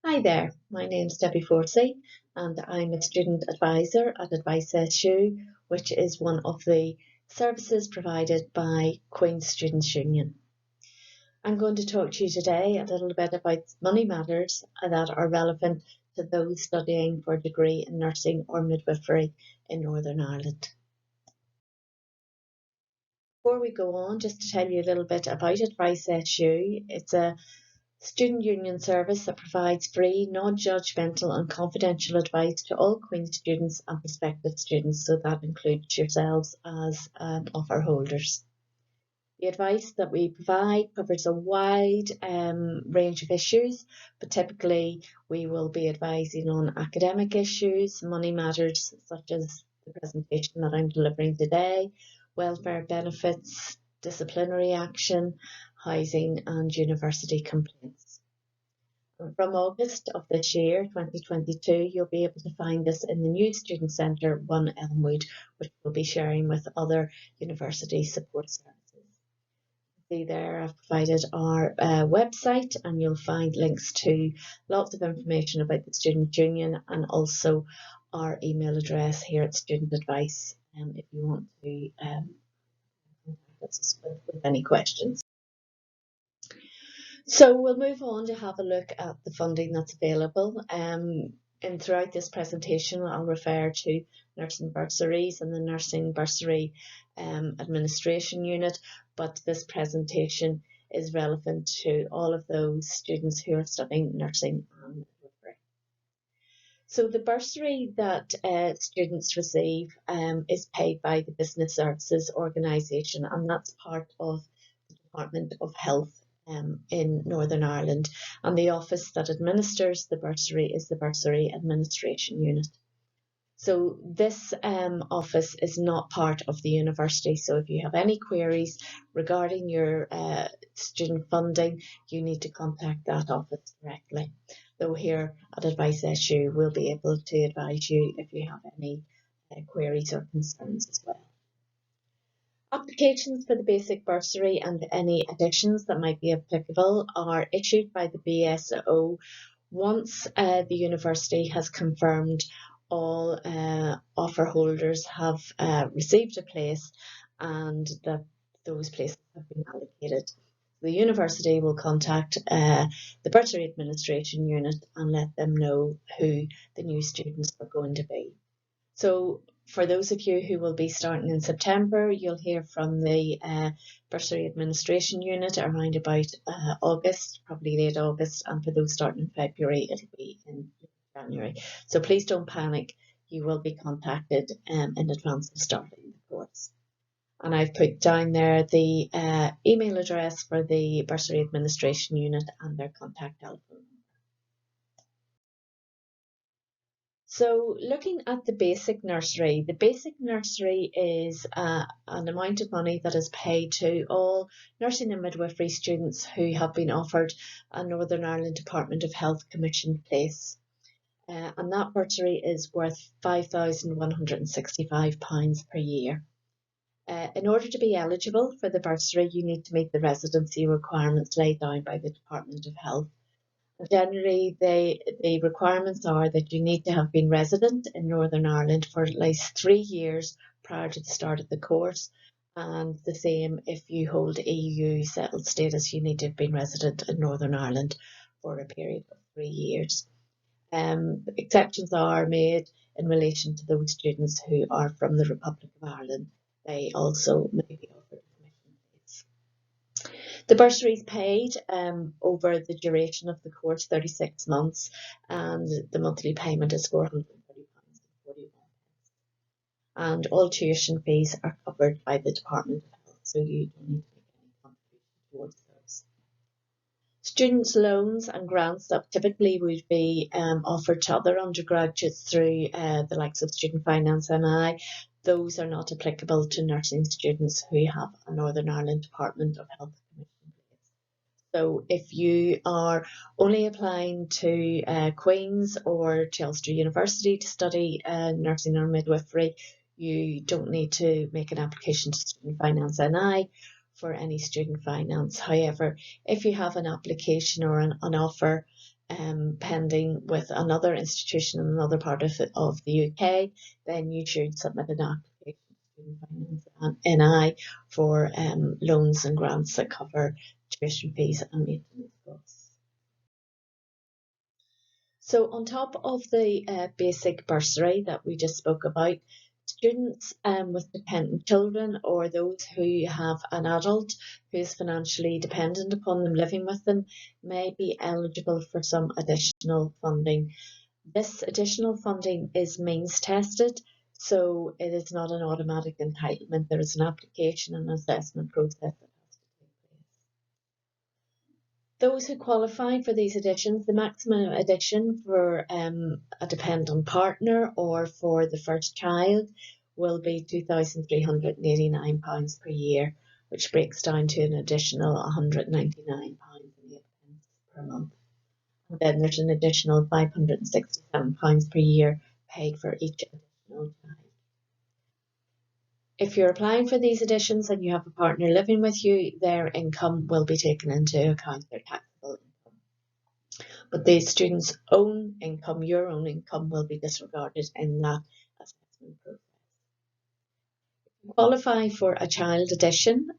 Hi there, my name's Debbie Forsey and I'm a student advisor at Advice SU, which is one of the services provided by Queen's Students' Union. I'm going to talk to you today a little bit about money matters that are relevant to those studying for a degree in nursing or midwifery in Northern Ireland. Before we go on, just to tell you a little bit about Advice SU, it's a student union service that provides free, non-judgmental and confidential advice to all Queen's students and prospective students, so that includes yourselves as offer holders. The advice that we provide covers a wide range of issues, but typically we will be advising on academic issues, money matters such as the presentation that I'm delivering today, welfare benefits, disciplinary action, housing and university complaints. And from August of this year, 2022, you'll be able to find us in the new Student Centre 1 Elmwood, which we'll be sharing with other university support services. See there, I've provided our website and you'll find links to lots of information about the Student Union and also our email address here at Student Advice if you want to contact us with any questions. So we'll move on to have a look at the funding that's available. And throughout this presentation, I'll refer to Nursing Bursaries and the Nursing Bursary Administration Unit, but this presentation is relevant to all of those students who are studying nursing and midwifery. So the bursary that students receive is paid by the Business Services Organisation, and that's part of the Department of Health in Northern Ireland, and the office that administers the bursary is the Bursary Administration Unit. So this office is not part of the university, so if you have any queries regarding your student funding, you need to contact that office directly. Though here at Advice SU we'll be able to advise you if you have any queries or concerns as well. Applications for the basic bursary and any additions that might be applicable are issued by the BSO once the university has confirmed all offer holders have received a place and that those places have been allocated. The university will contact the Bursary Administration Unit and let them know who the new students are going to be. So for those of you who will be starting in September, you'll hear from the Bursary Administration Unit around about August, probably late August, and for those starting in February, it'll be in January. So please don't panic, you will be contacted in advance of starting the course. And I've put down there the email address for the Bursary Administration Unit and their contact telephone. So looking at the basic nursery is an amount of money that is paid to all nursing and midwifery students who have been offered a Northern Ireland Department of Health commissioned place. And that bursary is worth £5,165 per year. In order to be eligible for the bursary, you need to meet the residency requirements laid down by the Department of Health. Generally, the requirements are that you need to have been resident in Northern Ireland for at least 3 years prior to the start of the course, and the same if you hold EU settled status, you need to have been resident in Northern Ireland for a period of 3 years. Exceptions are made in relation to those students who are from the Republic of Ireland. They also may be offered admission place. The bursary is paid over the duration of the course, 36 months, and the monthly payment is £430.41. And all tuition fees are covered by the Department of Health, so you don't need to make any contribution towards those. Students' loans and grants that typically would be offered to other undergraduates through the likes of Student Finance NI, those are not applicable to nursing students who have a Northern Ireland Department of Health commission. So if you are only applying to Queen's or to Ulster University to study nursing or midwifery, you don't need to make an application to Student Finance NI. for any student finance. However, if you have an application or an offer pending with another institution in another part of the UK, then you should submit an application to Student Finance and NI for loans and grants that cover tuition fees and maintenance costs. So on top of the basic bursary that we just spoke about, students with dependent children or those who have an adult who is financially dependent upon them living with them may be eligible for some additional funding. This additional funding is means tested, so it is not an automatic entitlement. There is an application and assessment process that has to take place. Those who qualify for these additions, the maximum addition for a dependent partner or for the first child will be £2,389 per year, which breaks down to an additional £199.08 per month. And then there's an additional £567 per year paid for each additional child. If you're applying for these additions and you have a partner living with you, their income will be taken into account, their taxable income. But the student's own income, your own income, will be disregarded in that assessment process. If you qualify for a child addition,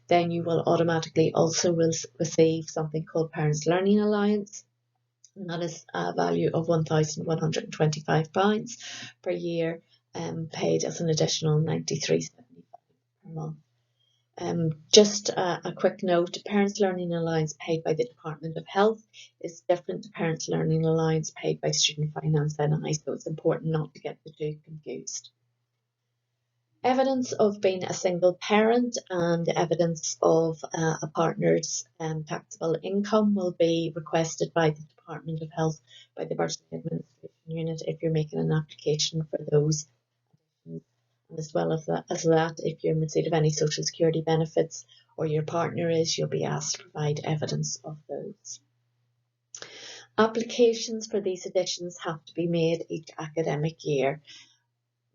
then you will automatically also receive something called Parents' Learning Allowance, and that is a value of £1,125 per year, paid as an additional £93.75 per month. Just a quick note, Parents' Learning Allowance paid by the Department of Health is different to Parents' Learning Allowance paid by Student Finance NI, so it's important not to get the two confused. Evidence of being a single parent and evidence of a partner's taxable income will be requested by the Department of Health, by the Bursary Administration Unit, if you're making an application for those. And as well as that, if you're in receipt of any social security benefits or your partner is, you'll be asked to provide evidence of those. Applications for these additions have to be made each academic year.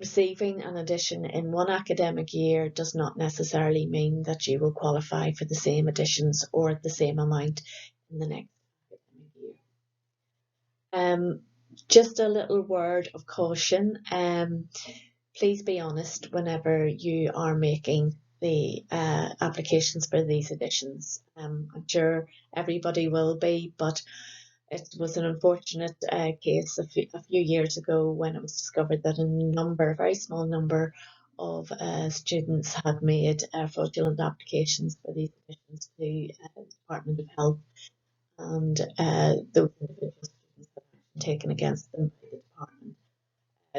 Receiving an addition in one academic year does not necessarily mean that you will qualify for the same additions or the same amount in the next academic year. Just a little word of caution. Please be honest whenever you are making the applications for these additions. I'm sure everybody will be, but it was an unfortunate case a few years ago when it was discovered that a very small number of students had made fraudulent applications for these additions to the Department of Health, and those individual students had action taken against them by the department.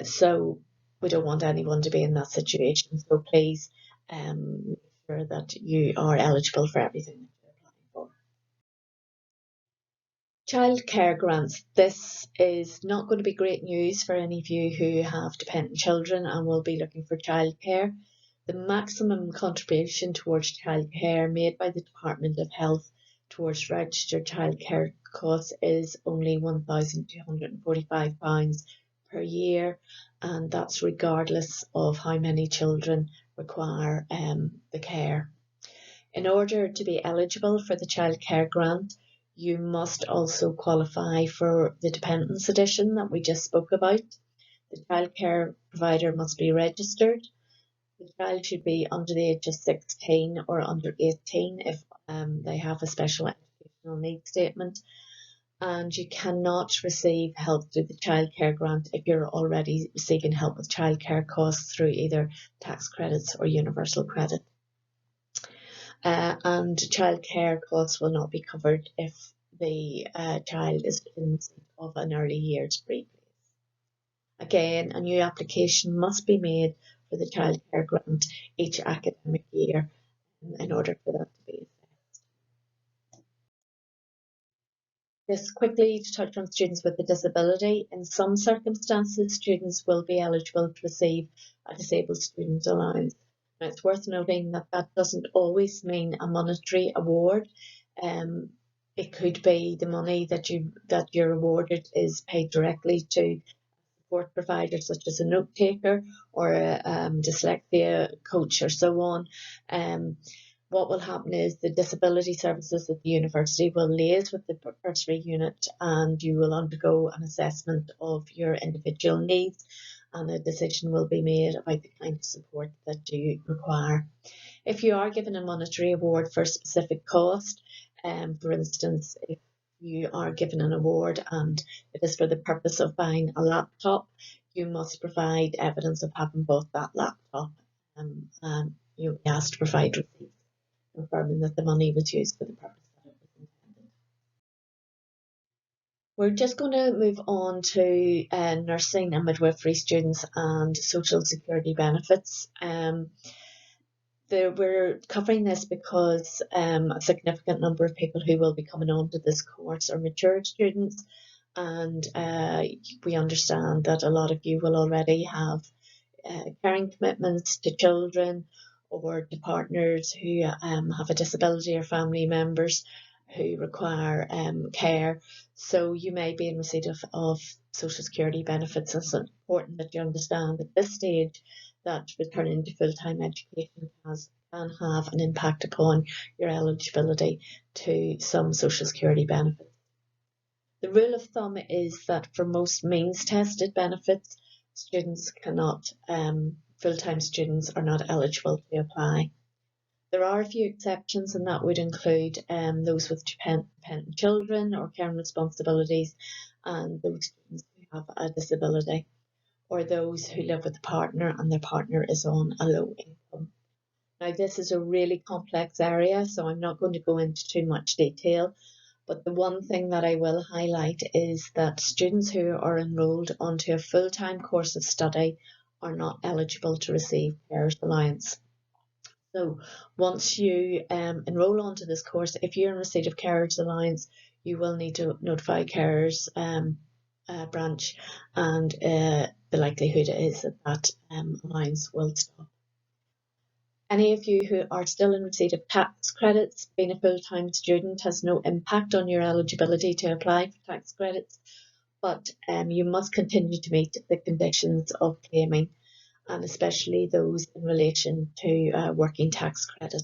So we don't want anyone to be in that situation. So please make sure that you are eligible for everything that you're applying for. Childcare grants. This is not going to be great news for any of you who have dependent children and will be looking for childcare. The maximum contribution towards childcare made by the Department of Health towards registered childcare costs is only £1,245 per year, and that's regardless of how many children require the care. In order to be eligible for the childcare grant, you must also qualify for the dependence addition that we just spoke about. The childcare provider must be registered. The child should be under the age of 16 or under 18 if they have a special educational needs statement. And you cannot receive help through the childcare grant if you're already receiving help with childcare costs through either tax credits or universal credit. And childcare costs will not be covered if the child is in receipt of an early years free place. Again, a new application must be made for the childcare grant each academic year in order for that to be assessed. Just quickly to touch on students with a disability. In some circumstances, students will be eligible to receive a disabled student allowance. Now, it's worth noting that that doesn't always mean a monetary award. It could be the money that you're awarded is paid directly to support providers such as a note taker or a dyslexia coach or so on. what will happen is the disability services at the university will liaise with the bursary unit, and you will undergo an assessment of your individual needs, and a decision will be made about the kind of support that you require. If you are given a monetary award for a specific cost, for instance, if you are given an award and it is for the purpose of buying a laptop, you must provide evidence of having bought that laptop, and you'll be asked to provide receipts confirming that the money was used for the purpose that it was intended. We're just going to move on to nursing and midwifery students and social security benefits. We're covering this because a significant number of people who will be coming on to this course are mature students, and we understand that a lot of you will already have caring commitments to children or to partners who have a disability or family members who require care. So you may be in receipt of social security benefits. It's important that you understand at this stage that returning to full-time education can have an impact upon your eligibility to some social security benefits. The rule of thumb is that for most means tested benefits, students cannot, full-time students are not eligible to apply. There are a few exceptions, and that would include those with dependent children or caring responsibilities, and those students who have a disability, or those who live with a partner and their partner is on a low income. Now, this is a really complex area, so I'm not going to go into too much detail, but the one thing that I will highlight is that students who are enrolled onto a full-time course of study are not eligible to receive carers allowance. So once you enrol onto this course, if you're in receipt of carers allowance, you will need to notify carers branch, and the likelihood is that allowance will stop. Any of you who are still in receipt of tax credits, being a full-time student has no impact on your eligibility to apply for tax credits, but you must continue to meet the conditions of claiming, and especially those in relation to working tax credit.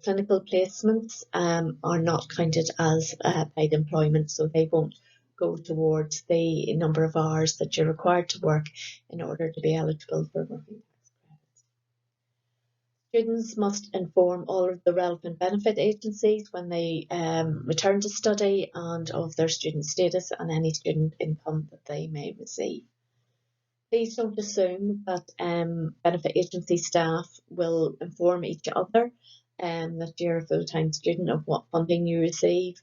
Clinical placements are not counted as paid employment, so they won't go towards the number of hours that you're required to work in order to be eligible for working tax credits. Students must inform all of the relevant benefit agencies when they return to study, and of their student status and any student income that they may receive. Please don't assume that benefit agency staff will inform each other that you're a full-time student of what funding you receive.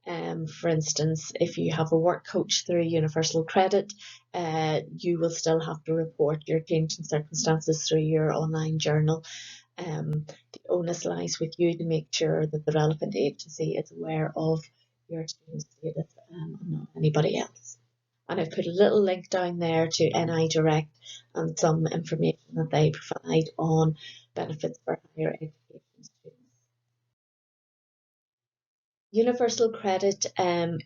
For instance, if you have a work coach through Universal Credit, you will still have to report your change in circumstances through your online journal. The onus lies with you to make sure that the relevant agency is aware of your student status and not anybody else. And I've put a little link down there to NI Direct and some information that they provide on benefits for higher education students. Universal Credit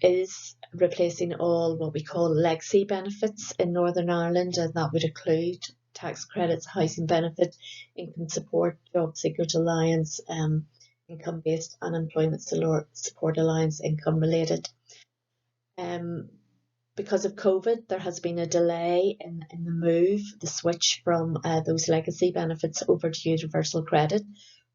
is replacing all what we call legacy benefits in Northern Ireland, and that would include tax credits, housing benefit, income support, job seekers allowance, income-based unemployment support allowance, income related. Because of COVID, there has been a delay in the switch from those legacy benefits over to Universal Credit.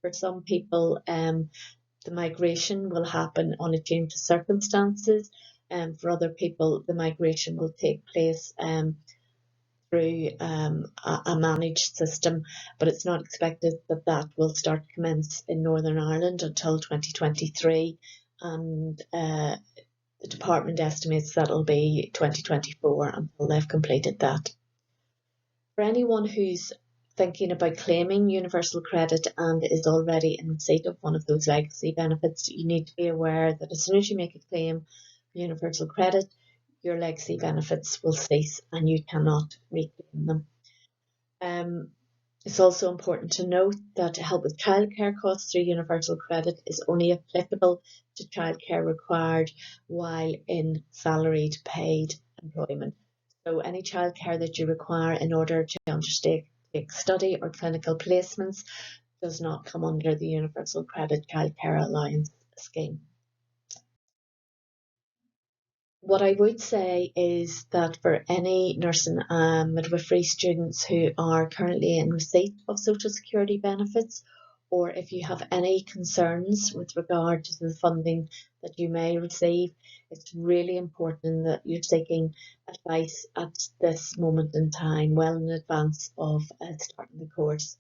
For some people, the migration will happen on a change of circumstances, and for other people, the migration will take place through a managed system, but it's not expected that that will start to commence in Northern Ireland until 2023, and the department estimates that it'll be 2024 until they've completed that. For anyone who's thinking about claiming Universal Credit and is already in receipt of one of those legacy benefits, you need to be aware that as soon as you make a claim for Universal Credit, your legacy benefits will cease and you cannot reclaim them. It's also important to note that help with childcare costs through Universal Credit is only applicable to childcare required while in salaried paid employment. So any childcare that you require in order to undertake study or clinical placements, does not come under the Universal Credit Childcare Allowance scheme. What I would say is that for any nursing and midwifery students who are currently in receipt of Social Security benefits, or if you have any concerns with regard to the funding that you may receive, it's really important that you're seeking advice at this moment in time, well in advance of starting the course.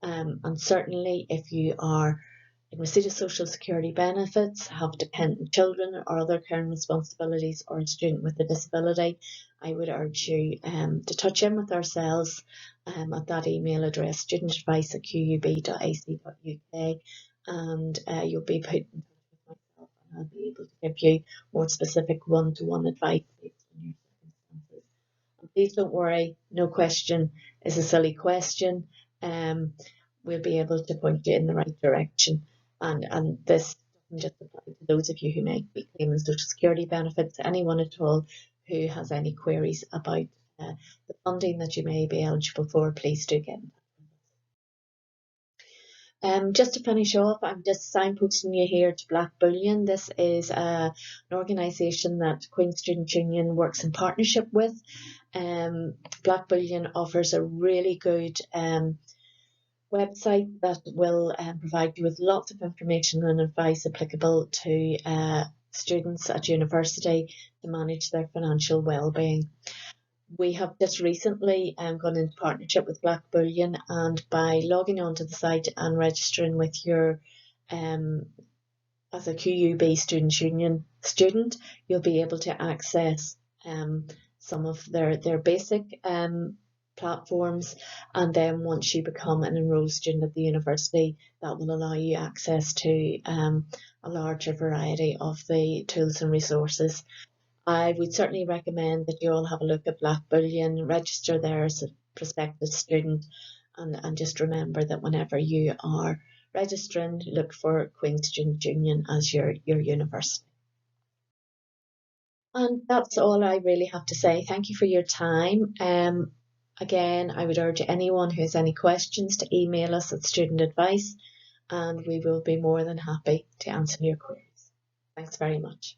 And certainly if you are in receipt of Social Security benefits, have dependent children or other caring responsibilities, or a student with a disability, I would urge you to touch in with ourselves at that email address, studentadvice@qub.ac.uk, and you'll be put in touch with myself, and I'll be able to give you more specific one-to-one advice based on your circumstances. And please don't worry, no question is a silly question. We'll be able to point you in the right direction. And this doesn't just apply to those of you who may be claiming Social Security benefits, anyone at all who has any queries about the funding that you may be eligible for, please do get in touch. Just to finish off, I'm just signposting you here to Black Bullion. This is an organisation that Queen's Student Union works in partnership with. Black Bullion offers a really good website that will provide you with lots of information and advice applicable to students at university to manage their financial well-being. We have just recently gone into partnership with Black Bullion, and by logging onto the site and registering with your as a QUB Student Union student, you'll be able to access some of their basic platforms, and then once you become an enrolled student at the university, that will allow you access to a larger variety of the tools and resources. I would certainly recommend that you all have a look at Black Bullion, register there as a prospective student, and just remember that whenever you are registering, look for Queen's Student Union as your university. And that's all I really have to say. Thank you for your time. Again, I would urge anyone who has any questions to email us at Student Advice, and we will be more than happy to answer your queries. Thanks very much.